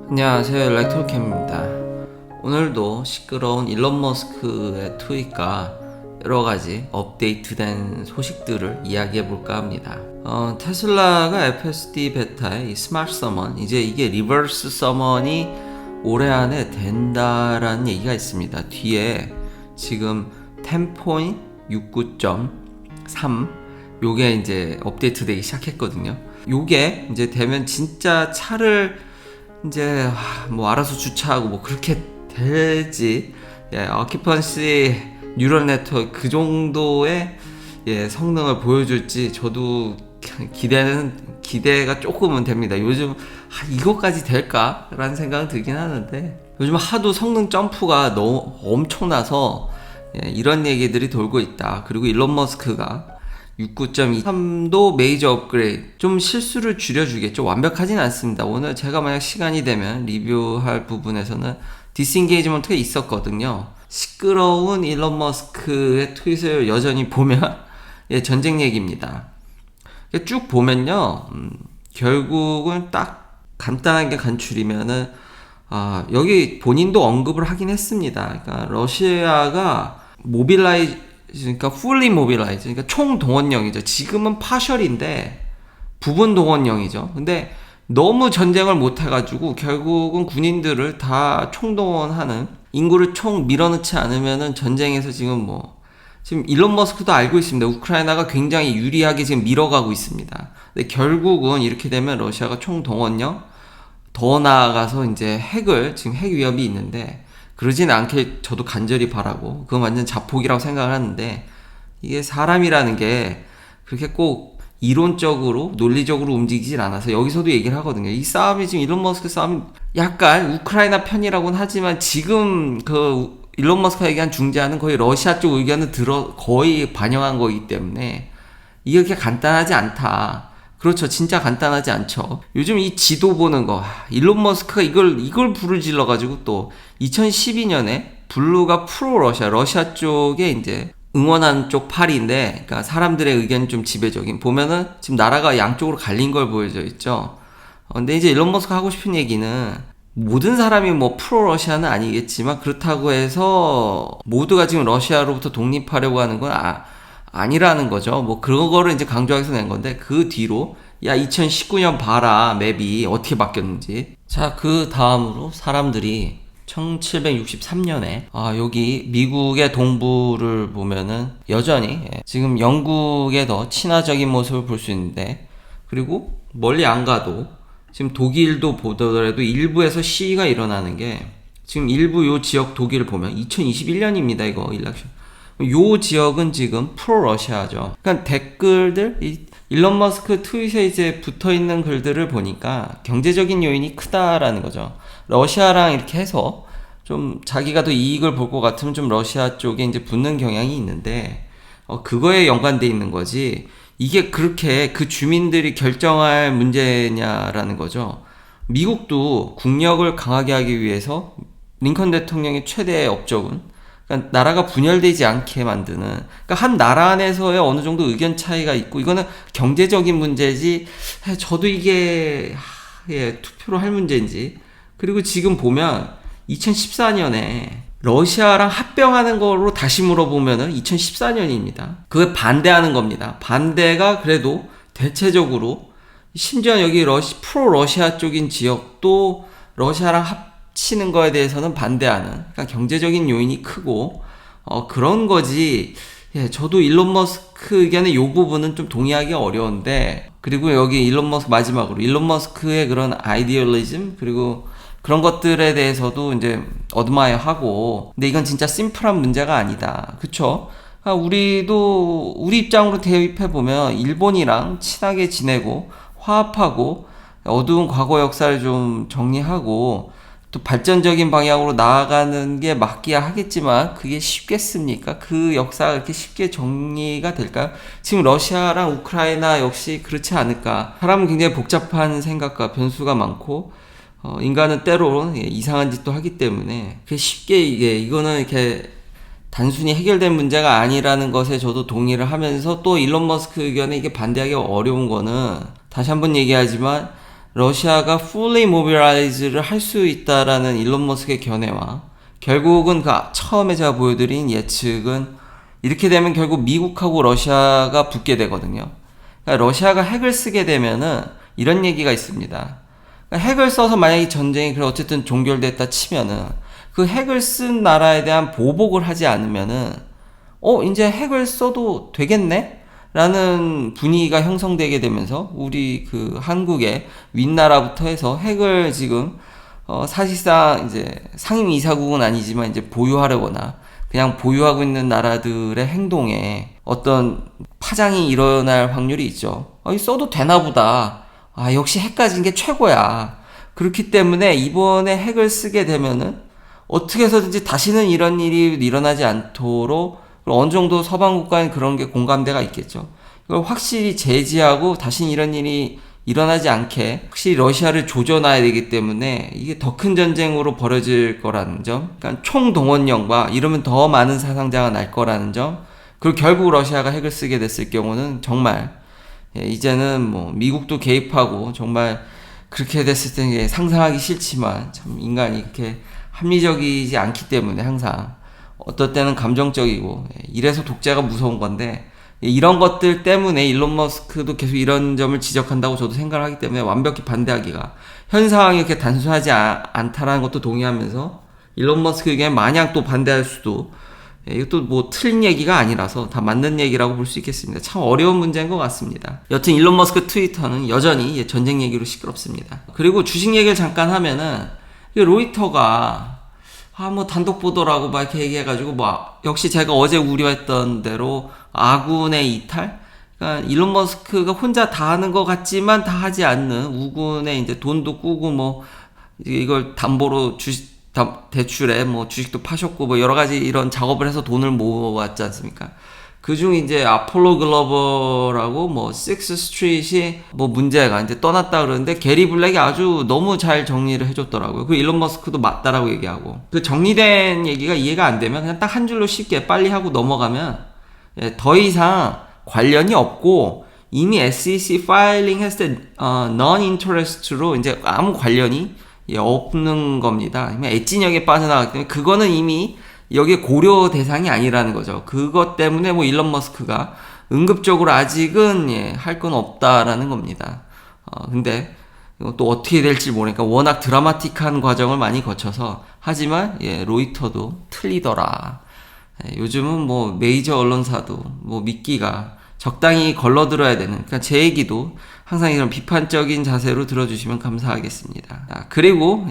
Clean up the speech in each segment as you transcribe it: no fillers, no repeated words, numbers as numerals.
안녕하세요, 일렉트로캠입니다. 오늘도 시끄러운 일론 머스크의 트윗과 여러가지 업데이트된 소식들을 이야기해볼까 합니다. 테슬라가 FSD 베타의 이 스마트 서먼, 이제 이게 리버스 서먼이 올해 안에 된다라는 얘기가 있습니다. 뒤에 지금 10.69.3 요게 이제 업데이트 되기 시작했거든요. 요게 이제 되면 진짜 차를 이제 뭐 알아서 주차하고 뭐 그렇게 될지, 어키펀시 뉴럴 네트워크 그 정도의 성능을 보여줄지 저도 기대가 조금은 됩니다. 요즘 이것까지 될까라는 생각은 들긴 하는데, 요즘 하도 성능 점프가 너무 엄청나서 이런 얘기들이 돌고 있다. 그리고 일론 머스크가 69.23도 메이저 업그레이드, 좀 실수를 줄여주겠죠. 완벽하진 않습니다. 오늘 제가 만약 시간이 되면 리뷰할 부분에서는 디스인게이지먼트가 있었거든요. 시끄러운 일론 머스크의 트윗을 여전히 보면 전쟁 얘기입니다. 쭉 보면요, 결국은 딱 간단하게 간추리면은 여기 본인도 언급을 하긴 했습니다. 그러니까 러시아가 그러니까 fully mobilized, 그러니까 총동원령이죠. 지금은 파셜인데 부분 동원령이죠. 근데 너무 전쟁을 못 해가지고 결국은 군인들을 다 총동원하는, 인구를 총 밀어넣지 않으면은 전쟁에서 지금 일론 머스크도 알고 있습니다. 우크라이나가 굉장히 유리하게 지금 밀어가고 있습니다. 근데 결국은 이렇게 되면 러시아가 총동원령, 더 나아가서 이제 지금 핵 위협이 있는데, 그러진 않길 저도 간절히 바라고, 그건 완전 자폭이라고 생각을 하는데, 이게 사람이라는 게 그렇게 꼭 이론적으로 논리적으로 움직이질 않아서, 여기서도 얘기를 하거든요. 이 싸움이 지금 일론 머스크 싸움이 약간 우크라이나 편이라고는 하지만, 지금 그 일론 머스크가 얘기한 중재안은 거의 러시아 쪽 의견을 거의 반영한 거기 때문에 이게 그렇게 간단하지 않다. 그렇죠. 진짜 간단하지 않죠. 요즘 이 지도 보는 거, 일론 머스크가 이걸 불을 질러가지고, 또 2012년에 블루가 프로 러시아 쪽에 이제 응원하는 쪽 팔인데, 그러니까 사람들의 의견이 좀 지배적인, 보면은 지금 나라가 양쪽으로 갈린 걸 보여져 있죠. 근데 이제 일론 머스크가 하고 싶은 얘기는, 모든 사람이 프로 러시아는 아니겠지만, 그렇다고 해서 모두가 지금 러시아로부터 독립하려고 하는 건 아니라는 거죠. 그런 거를 이제 강조해서 낸 건데, 그 뒤로 2019년 봐라, 맵이 어떻게 바뀌었는지. 자, 그 다음으로 사람들이 1763년에 여기 미국의 동부를 보면은 여전히 지금 영국에 더 친화적인 모습을 볼 수 있는데, 그리고 멀리 안 가도 지금 독일도 보더라도 일부에서 시위가 일어나는 게, 지금 일부 요 지역 독일을 보면 2021년입니다. 이거 일렉션. 요 지역은 지금 프로 러시아죠. 그러니까 댓글들, 일론 머스크 트윗에 이제 붙어 있는 글들을 보니까 경제적인 요인이 크다라는 거죠. 러시아랑 이렇게 해서 좀 자기가 더 이익을 볼 것 같으면 좀 러시아 쪽에 이제 붙는 경향이 있는데, 그거에 연관돼 있는 거지, 이게 그렇게 그 주민들이 결정할 문제냐라는 거죠. 미국도 국력을 강하게 하기 위해서 링컨 대통령의 최대 업적은, 그러니까 나라가 분열되지 않게 만드는, 그러니까 한 나라 안에서의 어느 정도 의견 차이가 있고, 이거는 경제적인 문제지, 저도 이게 투표로 할 문제인지. 그리고 지금 보면 2014년에 러시아랑 합병하는 걸로 다시 물어보면은 2014년입니다. 그걸 반대하는 겁니다. 반대가 그래도 대체적으로, 심지어 여기 프로 러시아 쪽인 지역도 러시아랑 합치는 거에 대해서는 반대하는, 그러니까 경제적인 요인이 크고, 그런 거지. 저도 일론 머스크 의견의 요 부분은 좀 동의하기 어려운데, 그리고 여기 일론 머스크 마지막으로, 일론 머스크의 그런 아이디얼리즘, 그리고 그런 것들에 대해서도 이제 어드마이어 하고, 근데 이건 진짜 심플한 문제가 아니다. 그쵸? 우리도 우리 입장으로 대입해 보면 일본이랑 친하게 지내고 화합하고 어두운 과거 역사를 좀 정리하고 또 발전적인 방향으로 나아가는 게 맞기야 하겠지만, 그게 쉽겠습니까? 그 역사가 그렇게 쉽게 정리가 될까요? 지금 러시아랑 우크라이나 역시 그렇지 않을까. 사람은 굉장히 복잡한 생각과 변수가 많고, 인간은 때로는 이상한 짓도 하기 때문에 그게 쉽게 이거는 이렇게 단순히 해결된 문제가 아니라는 것에 저도 동의를 하면서, 또 일론 머스크 의견에 이게 반대하기 어려운 거는, 다시 한번 얘기하지만 러시아가 fully mobilize를 할 수 있다라는 일론 머스크의 견해와 결국은 그 처음에 제가 보여드린 예측은 이렇게 되면 결국 미국하고 러시아가 붙게 되거든요. 그러니까 러시아가 핵을 쓰게 되면은 이런 얘기가 있습니다. 그러니까 핵을 써서 만약에 전쟁이 그래 어쨌든 종결됐다 치면은 그 핵을 쓴 나라에 대한 보복을 하지 않으면은 이제 핵을 써도 되겠네? 라는 분위기가 형성되게 되면서 우리 그 한국의 윗나라부터 해서 핵을 지금 사실상 이제 상임이사국은 아니지만 이제 보유하려거나 그냥 보유하고 있는 나라들의 행동에 어떤 파장이 일어날 확률이 있죠. 써도 되나 보다. 역시 핵 가진 게 최고야. 그렇기 때문에 이번에 핵을 쓰게 되면은 어떻게 해서든지 다시는 이런 일이 일어나지 않도록 어느 정도 서방 국가엔 그런 게 공감대가 있겠죠. 이걸 확실히 제지하고 다시는 이런 일이 일어나지 않게 확실히 러시아를 조져놔야 되기 때문에 이게 더 큰 전쟁으로 벌어질 거라는 점, 그러니까 총동원령과 이러면 더 많은 사상자가 날 거라는 점, 그리고 결국 러시아가 핵을 쓰게 됐을 경우는 정말 이제는 뭐 미국도 개입하고 정말 그렇게 됐을 때 상상하기 싫지만 참 인간이 이렇게 합리적이지 않기 때문에 항상 어떨 때는 감정적이고 이래서 독재가 무서운 건데 이런 것들 때문에 일론 머스크도 계속 이런 점을 지적한다고 저도 생각을 하기 때문에 완벽히 반대하기가 현 상황이 이렇게 단순하지 않다라는 것도 동의하면서 일론 머스크 의견에 마냥 또 반대할 수도 이것도 뭐 틀린 얘기가 아니라서 다 맞는 얘기라고 볼 수 있겠습니다. 참 어려운 문제인 것 같습니다. 여튼 일론 머스크 트위터는 여전히 전쟁 얘기로 시끄럽습니다. 그리고 주식 얘기를 잠깐 하면은 로이터가 뭐 단독 보도라고 막 이렇게 얘기해가지고 역시 제가 어제 우려했던 대로 아군의 이탈? 그러니까 일론 머스크가 혼자 다 하는 것 같지만 다 하지 않는 우군의 이제 돈도 꾸고 뭐 이걸 담보로 대출에 뭐 주식도 파셨고 뭐 여러 가지 이런 작업을 해서 돈을 모았지 않습니까? 그중 이제 아폴로 글로벌하고 뭐 식스 스트릿이 뭐 문제가 이제 떠났다 그러는데 게리 블랙이 아주 너무 잘 정리를 해줬더라고요. 그 일론 머스크도 맞다라고 얘기하고 그 정리된 얘기가 이해가 안 되면 그냥 딱 한 줄로 쉽게 빨리 하고 넘어가면 더 이상 관련이 없고 이미 SEC 파일링 했을 때 non-interest로 이제 아무 관련이 없는 겁니다. 엣진역에 빠져나갔기 때문에 그거는 이미 여기에 고려 대상이 아니라는 거죠. 그것 때문에 뭐 일론 머스크가 응급적으로 아직은 할 건 없다라는 겁니다. 근데 또 어떻게 될지 모르니까 워낙 드라마틱한 과정을 많이 거쳐서 하지만 로이터도 틀리더라. 요즘은 뭐 메이저 언론사도 뭐 믿기가 적당히 걸러들어야 되는, 그러니까 제 얘기도 항상 이런 비판적인 자세로 들어주시면 감사하겠습니다. 그리고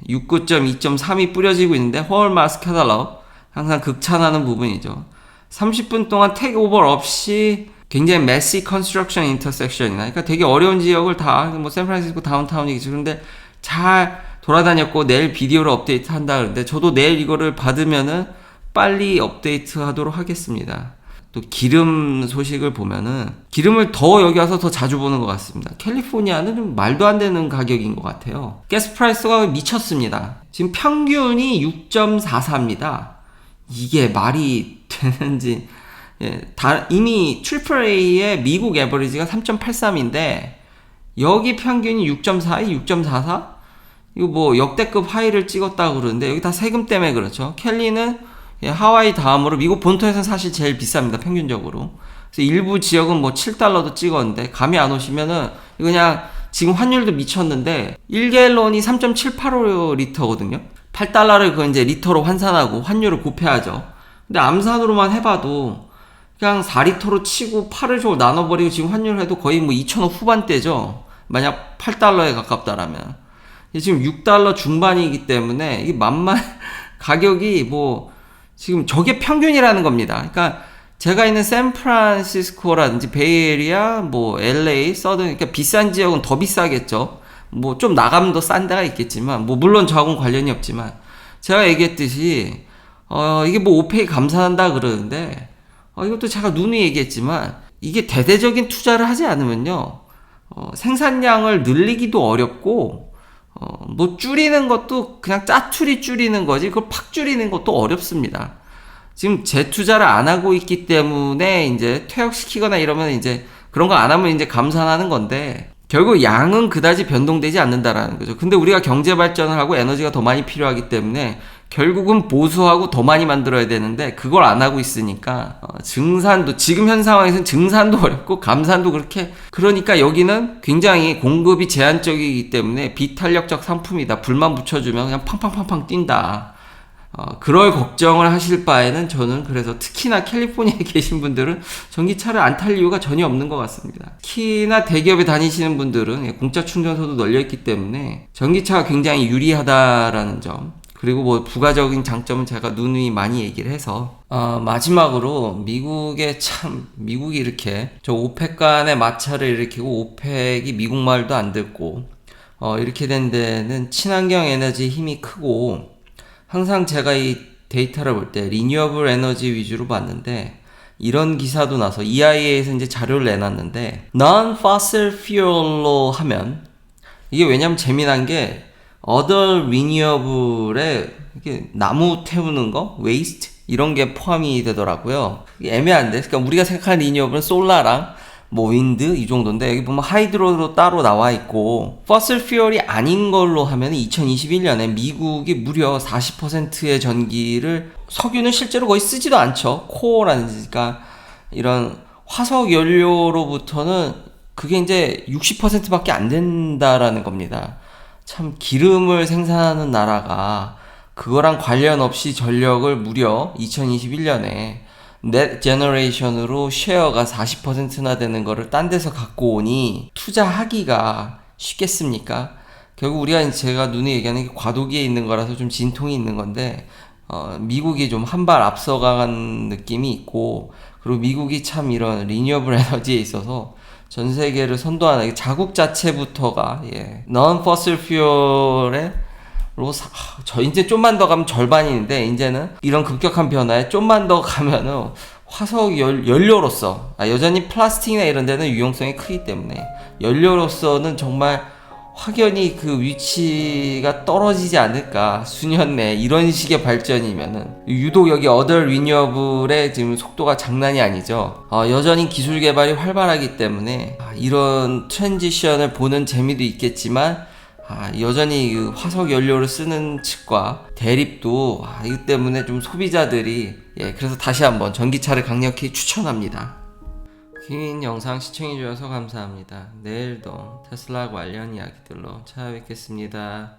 69.2.3이 뿌려지고 있는데 홀 마스카달러 항상 극찬하는 부분이죠. 30분 동안 테이크오버 없이 굉장히 메시 컨스트럭션 인터섹션이나 그러니까 되게 어려운 지역을 다 뭐 샌프란시스코 다운타운이겠죠. 그런데 잘 돌아다녔고 내일 비디오를 업데이트 한다 그러는데 저도 내일 이거를 받으면은 빨리 업데이트 하도록 하겠습니다. 또 기름 소식을 보면은 기름을 더 여기 와서 더 자주 보는 것 같습니다. 캘리포니아는 좀 말도 안 되는 가격인 것 같아요. 가스 프라이스가 미쳤습니다. 지금 평균이 6.44입니다. 이게 말이 되는지 이미 AAA의 미국 에버리지가 3.83인데 여기 평균이 6.42, 6.44? 이거 뭐 역대급 하이를 찍었다고 그러는데 여기 다 세금 때문에 그렇죠. 캘리는 하와이 다음으로 미국 본토에서는 사실 제일 비쌉니다. 평균적으로. 그래서 일부 지역은 뭐 7달러도 찍었는데 감이 안 오시면은 그냥 지금 환율도 미쳤는데 1갤런이 3.785리터거든요. 8달러를 그 이제 리터로 환산하고 환율을 곱해야죠. 근데 암산으로만 해봐도 그냥 4리터로 치고 8을 좀 나눠버리고 지금 환율을 해도 거의 뭐 2,000원 후반대죠. 만약 8달러에 가깝다라면. 지금 6달러 중반이기 때문에 이게 만만 가격이 뭐 지금 저게 평균이라는 겁니다. 그러니까 제가 있는 샌프란시스코라든지 베이에리아, 뭐 LA, 서든 그러니까 비싼 지역은 더 비싸겠죠. 뭐 좀 나가면 더 싼 데가 있겠지만 뭐 물론 저하고는 관련이 없지만 제가 얘기했듯이 이게 뭐 오페이 감산한다 그러는데 이것도 제가 누누이 얘기했지만 이게 대대적인 투자를 하지 않으면요 생산량을 늘리기도 어렵고 뭐 줄이는 것도 그냥 짜투리 줄이는 거지 그걸 팍 줄이는 것도 어렵습니다. 지금 재투자를 안 하고 있기 때문에 이제 퇴역시키거나 이러면 이제 그런 거 안 하면 이제 감산하는 건데 결국 양은 그다지 변동되지 않는다라는 거죠. 근데 우리가 경제 발전을 하고 에너지가 더 많이 필요하기 때문에 결국은 보수하고 더 많이 만들어야 되는데 그걸 안 하고 있으니까 증산도 지금 현 상황에서는 증산도 어렵고 감산도 그렇게, 그러니까 여기는 굉장히 공급이 제한적이기 때문에 비탄력적 상품이다. 불만 붙여주면 그냥 팡팡팡팡 뛴다. 그럴 걱정을 하실 바에는 저는 그래서 특히나 캘리포니아에 계신 분들은 전기차를 안 탈 이유가 전혀 없는 것 같습니다. 특히나 대기업에 다니시는 분들은 공짜 충전소도 널려있기 때문에 전기차가 굉장히 유리하다라는 점, 그리고 뭐 부가적인 장점은 제가 누누이 많이 얘기를 해서 마지막으로 미국이 이렇게 저 오펙 간의 마찰을 일으키고 오펙이 미국 말도 안 듣고 이렇게 된 데는 친환경 에너지 힘이 크고, 항상 제가 이 데이터를 볼 때 리뉴어블 에너지 위주로 봤는데 이런 기사도 나서 EIA에서 이제 자료를 내놨는데 non-fossil fuel로 하면 이게 왜냐면 재미난 게 other renewable에 이게 나무 태우는 거, waste 이런 게 포함이 되더라고요. 이게 애매한데, 그러니까 우리가 생각하는 리뉴어블은 솔라랑 뭐 윈드 이 정도인데 여기 보면 하이드로로 따로 나와 있고, 퍼슬 퓨얼이 아닌 걸로 하면 2021년에 미국이 무려 40%의 전기를, 석유는 실제로 거의 쓰지도 않죠. 코어라든가 이런 화석 연료로부터는 그게 이제 60%밖에 안 된다라는 겁니다. 참 기름을 생산하는 나라가 그거랑 관련 없이 전력을 무려 2021년에 넷 제너레이션으로 쉐어가 40%나 되는 거를 딴 데서 갖고 오니 투자하기가 쉽겠습니까? 결국 우리가 제가 눈에 얘기하는 게 과도기에 있는 거라서 좀 진통이 있는 건데 미국이 좀 한 발 앞서간 느낌이 있고, 그리고 미국이 참 이런 리뉴어블 에너지에 있어서 전 세계를 선도하는 자국 자체부터가 non-fossil fuel에 저 이제 좀만 더 가면 절반인데 이제는 이런 급격한 변화에 좀만 더 가면은 화석 연료로서 여전히 플라스틱이나 이런 데는 유용성이 크기 때문에 연료로서는 정말 확연히 그 위치가 떨어지지 않을까, 수년 내에 이런 식의 발전이면은. 유독 여기 other renewable의 지금 속도가 장난이 아니죠. 여전히 기술 개발이 활발하기 때문에 이런 트랜지션을 보는 재미도 있겠지만 여전히 그 화석 연료를 쓰는 측과 대립도 이것 때문에 좀 소비자들이 그래서 다시 한번 전기차를 강력히 추천합니다. 긴 영상 시청해주셔서 감사합니다. 내일도 테슬라 관련 이야기들로 찾아뵙겠습니다.